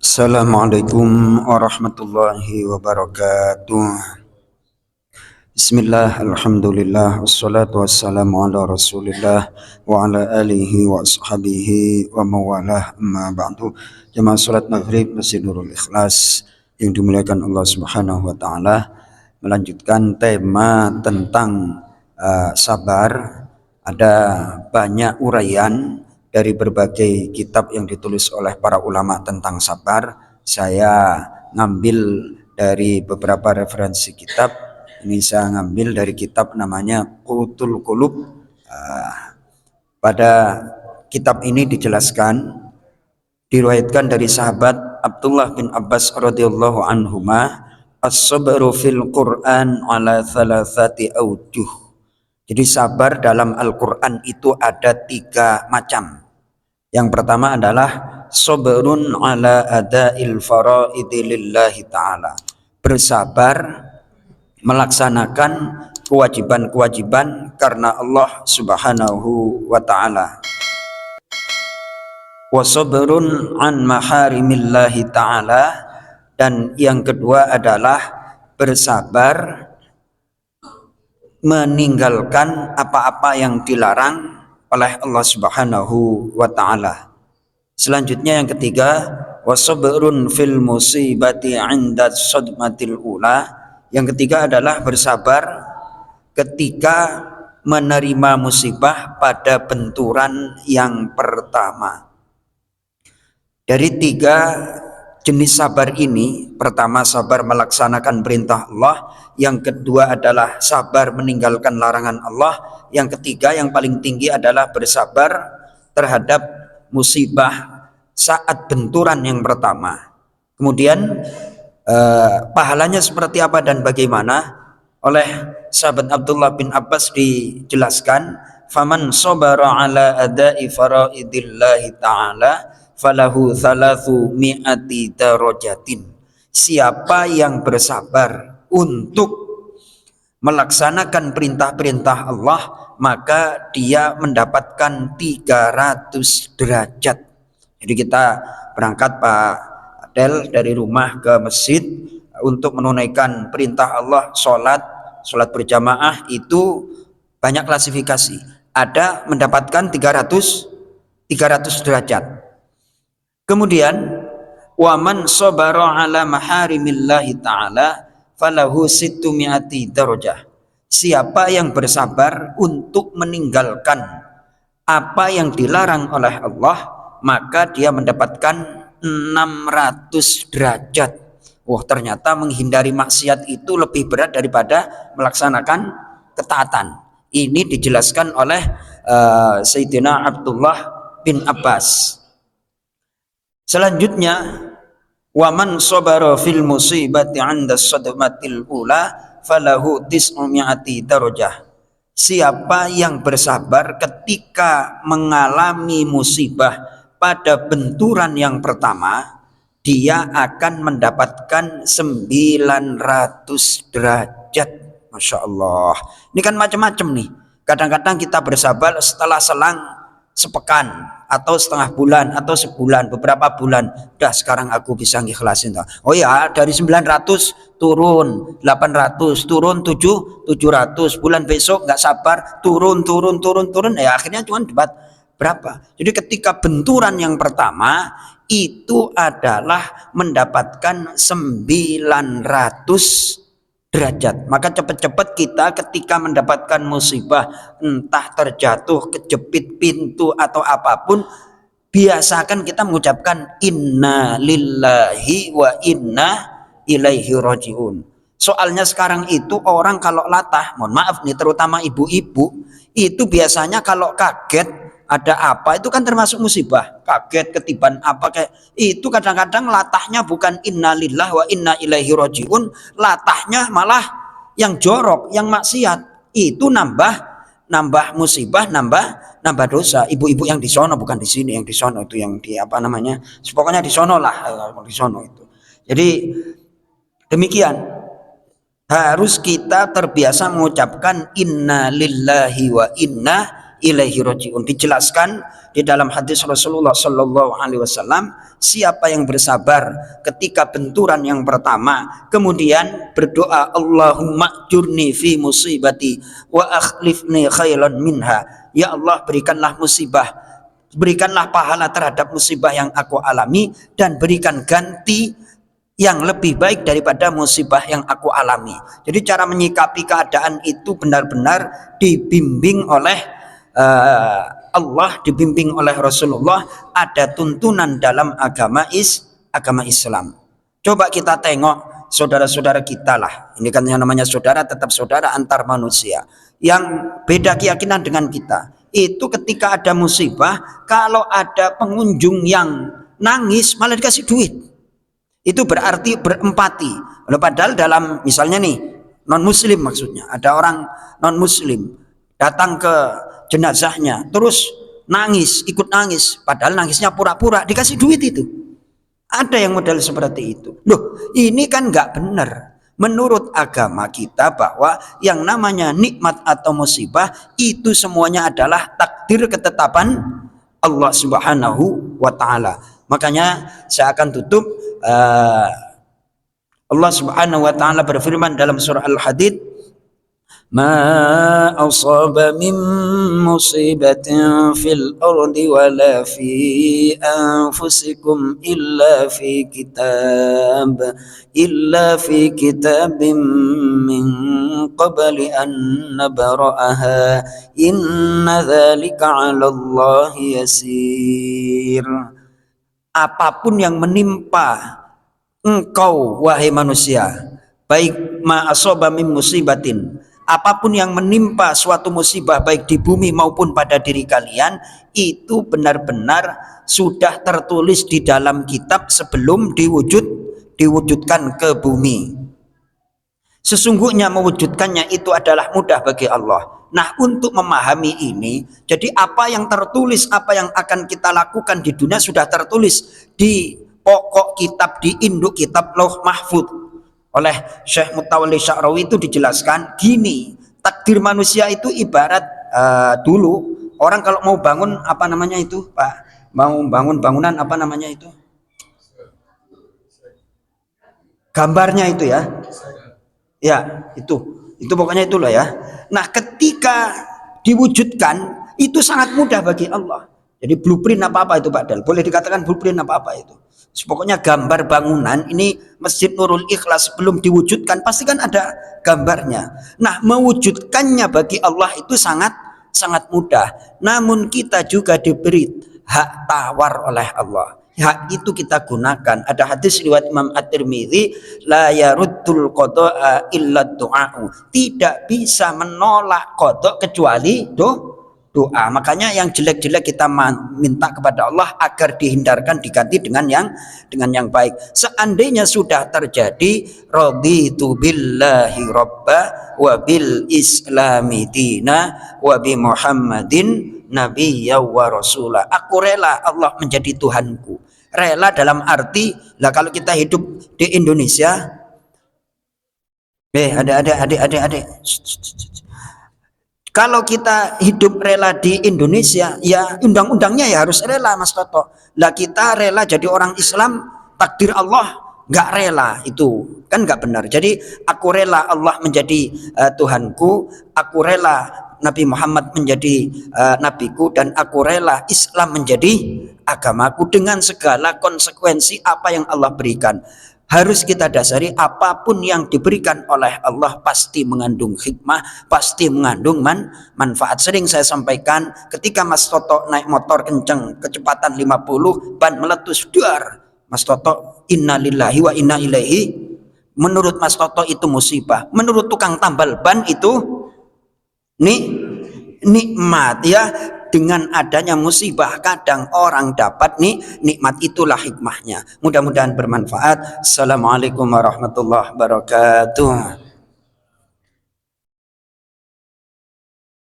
Assalamualaikum warahmatullahi wabarakatuh. Bismillah, alhamdulillah, wassalatu wassalamu ala rasulillah wa ala alihi wa ashabihi wa mawalah, amma ba'du. Jemaah salat maghrib Masjid Nurul Ikhlas yang dimuliakan Allah subhanahu wa ta'ala, melanjutkan tema tentang sabar. Ada banyak uraian dari berbagai kitab yang ditulis oleh para ulama tentang sabar. Saya ngambil dari beberapa referensi kitab. Ini saya ngambil dari kitab namanya Qutul Qulub. Pada kitab ini dijelaskan, diriwayatkan dari sahabat Abdullah bin Abbas radhiyallahu anhuma, as-sabru fil Qur'an ala thalathati awjuh. Jadi sabar dalam Al-Quran itu ada 3 macam. Yang pertama adalah sabrun ala ada'il faraidi lillahi ta'ala. Bersabar melaksanakan kewajiban-kewajiban karena Allah subhanahu wa ta'ala. Wa sabrun an maharimillahi ta'ala. Dan yang kedua adalah bersabar meninggalkan apa-apa yang dilarang oleh Allah subhanahu wa ta'ala. Selanjutnya yang ketiga, wasabrun fil musibati 'inda sadmatil ula. Yang ketiga adalah bersabar ketika menerima musibah pada benturan yang pertama. Dari 3 jenis sabar ini, pertama sabar melaksanakan perintah Allah, yang kedua adalah sabar meninggalkan larangan Allah, yang ketiga yang paling tinggi adalah bersabar terhadap musibah saat benturan yang pertama. Kemudian pahalanya seperti apa dan bagaimana? Oleh sahabat Abdullah bin Abbas dijelaskan, faman sabara ala ada'i faraidillahi ta'ala falahu thalathu mi'ati darajatin. Siapa yang bersabar untuk melaksanakan perintah-perintah Allah, maka dia mendapatkan 300 derajat. Jadi kita berangkat Pak Adel dari rumah ke masjid untuk menunaikan perintah Allah, sholat berjamaah, itu banyak klasifikasi. Ada mendapatkan 300 derajat. Kemudian waman sabara ala maharimillahi ta'ala falahu sittumi'ati darajah. Siapa yang bersabar untuk meninggalkan apa yang dilarang oleh Allah, maka dia mendapatkan 600 derajat. Wah, ternyata menghindari maksiat itu lebih berat daripada melaksanakan ketaatan. Ini dijelaskan oleh Sayyidina Abdullah bin Abbas. Selanjutnya, waman sabara fil musibati 'inda sadmatil ula falahu tis'umi'ati darajah. Siapa yang bersabar ketika mengalami musibah pada benturan yang pertama, dia akan mendapatkan 900 derajat. Masya Allah. Ini kan macam-macam nih. Kadang-kadang kita bersabar setelah selang sepekan atau setengah bulan atau sebulan, beberapa bulan, dah sekarang aku bisa ngikhlasin. Oh ya, dari 900 turun 800, turun 700, bulan besok nggak sabar, turun, ya akhirnya cuma debat berapa. Jadi ketika benturan yang pertama itu adalah mendapatkan 900 derajat. Maka cepat-cepat kita ketika mendapatkan musibah, entah terjatuh, kejepit pintu atau apapun, biasakan kita mengucapkan inna lillahi wa inna ilaihi rajiun. Soalnya sekarang itu orang kalau latah, mohon maaf nih, terutama ibu-ibu, itu biasanya kalau kaget ada apa itu kan termasuk musibah. Kaget, ketiban apa kayak itu, kadang-kadang latahnya bukan innalillahi wa inna ilaihi rajiun, latahnya malah yang jorok, yang maksiat. Itu nambah musibah, nambah dosa. Ibu-ibu yang di sono, bukan di sini, yang di sono itu yang di apa namanya? Pokoknya di sono lah, di sono itu. Jadi demikian, harus kita terbiasa mengucapkan inna lillahi wa inna ilaihi rajiun. Dijelaskan di dalam hadis Rasulullah sallallahu alaihi wasallam, siapa yang bersabar ketika benturan yang pertama, kemudian berdoa, Allahumma jurni fi musibati wa akhlifni khairan minha. Ya Allah, berikanlah musibah, berikanlah pahala terhadap musibah yang aku alami, dan berikan ganti yang lebih baik daripada musibah yang aku alami. Jadi cara menyikapi keadaan itu benar-benar dibimbing oleh Allah, dibimbing oleh Rasulullah. Ada tuntunan dalam agama Islam. Coba kita tengok saudara-saudara kita lah. Ini kan yang namanya saudara, tetap saudara antar manusia yang beda keyakinan dengan kita. Itu ketika ada musibah, kalau ada pengunjung yang nangis malah dikasih duit, itu berarti berempati. Padahal dalam misalnya nih non muslim, maksudnya ada orang non muslim datang ke jenazahnya terus nangis, ikut nangis, padahal nangisnya pura-pura, dikasih duit. Itu ada yang model seperti itu. Loh, ini kan nggak benar. Menurut agama kita bahwa yang namanya nikmat atau musibah itu semuanya adalah takdir ketetapan Allah Subhanahu wa taala. Makanya saya akan tutup. Allah Subhanahu wa taala berfirman dalam surah Al-Hadid, ma asaba min musibatin fil ardi wala fi anfusikum illa fi kitabim min qabli an nabra'aha inna dzalika 'ala Allahi yasir. Apapun yang menimpa engkau wahai manusia, baik ma asaba min musibatin, apapun yang menimpa suatu musibah baik di bumi maupun pada diri kalian, itu benar-benar sudah tertulis di dalam kitab sebelum diwujudkan ke bumi. Sesungguhnya mewujudkannya itu adalah mudah bagi Allah. Nah, untuk memahami ini, jadi apa yang tertulis, apa yang akan kita lakukan di dunia sudah tertulis di pokok kitab, di induk kitab Lauh Mahfud. Oleh Syekh Mutawalli Sya'rawi itu dijelaskan gini, takdir manusia itu ibarat dulu orang kalau mau bangun apa namanya itu, Pak, mau bangun bangunan apa namanya itu, gambarnya itu ya, ya itu pokoknya itulah ya. Nah, ketika diwujudkan itu sangat mudah bagi Allah. Jadi blueprint apa-apa itu Pak Dal, boleh dikatakan blueprint apa-apa itu. Pokoknya gambar bangunan ini Masjid Nurul Ikhlas belum diwujudkan pasti kan ada gambarnya. Nah, mewujudkannya bagi Allah itu sangat mudah. Namun kita juga diberi hak tawar oleh Allah. Hak itu kita gunakan. Ada hadis riwayat Imam At-Tirmidzi, la yaruddul qada'a illa du'a'u. Tidak bisa menolak qada kecuali doa. Makanya yang jelek-jelek kita minta kepada Allah agar dihindarkan, diganti dengan yang baik. Seandainya sudah terjadi, raditu billahi rabba wa bil islami dina wa bi Muhammadin nabiyya wa rasulah. Aku rela Allah menjadi Tuhanku. Rela dalam arti, lah kalau kita hidup di Indonesia, adik. Kalau kita hidup rela di Indonesia, ya undang-undangnya ya harus rela, Mas Toto. Lah kita rela jadi orang Islam, takdir Allah nggak rela, itu kan nggak benar. Jadi aku rela Allah menjadi Tuhanku, aku rela Nabi Muhammad menjadi nabiku, dan aku rela Islam menjadi agamaku dengan segala konsekuensi apa yang Allah berikan. Harus kita dasari apapun yang diberikan oleh Allah pasti mengandung hikmah, pasti mengandung manfaat. Sering saya sampaikan, ketika Mas Toto naik motor kenceng kecepatan 50, ban meletus, duar. Mas Toto, innalillahi wa inna ilaihi. Menurut Mas Toto itu musibah. Menurut tukang tambal ban itu nikmat ya. Dengan adanya musibah kadang orang dapat nikmat, itulah hikmahnya. Mudah-mudahan bermanfaat. Assalamualaikum warahmatullahi wabarakatuh.